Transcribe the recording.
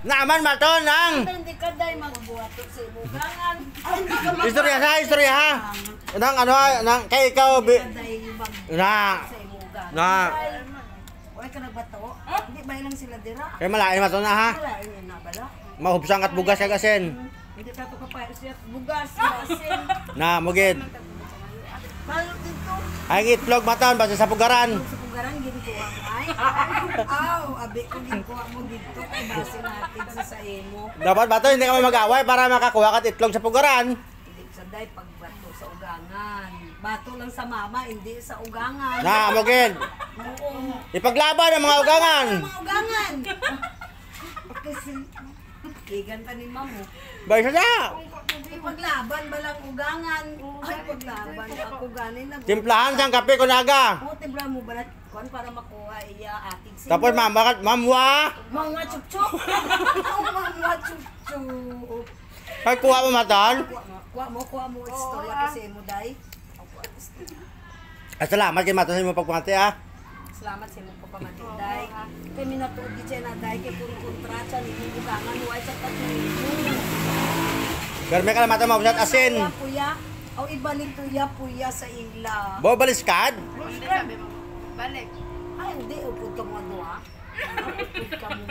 Naman maton nang. Hindi ka day magbuhat sa ibugangan. Istorya ha. Nang ano nang kay ikaw na. Na. Wala ka nagbato? Hindi ba lang sila dira? Kay malain maton na ha. Wala yun na bala. Mahubsang at bugas kag asin. Hindi ka to kapay siya bugas asin. Na mugid. Malo dito. Ay itlog maton basta sa pugaran. Sa pugaran ginkuha mo ay. Aw, abi ko ginkuha mo dito kay base natin sa imo. Dapat bato hindi ka mag-away para makakuha ka itlog sa pugaran. Hindi sa day pagbato sa ugangan. Bato lang sa mama, hindi sa ugangan. Na mugid. Oo. Ipaglaban ang mga ugangan. Mga ugangan. Kasi igan pa ni mamo. Bay sa. Ipaglaban ba lang ugangan? Ay, paglaban. Ako ganin na. Timplahan sang kape kunaga. O, tibra mo ba kuan para makuha iya ating sino? Tapos mamwa. Mga chuk-chuk. Mga chuk-chuk. Ay kuha mo maton. Kuha mo istorya kasi mo day. Ay salamat kay maton sa imong pagpangati ha. Salamat sa imong pagpamatinday. Kay minatuod di siya na day kay puro kontrata ni imong ugangan way sa tatlo. Garme ka na maton mo sa asin. Puya, o ibalik to ya puya sa ila. Bo baliskad. Hindi sabi mo. Balik. Ay, hindi. Upod ka mo ano ha? Upod ka mo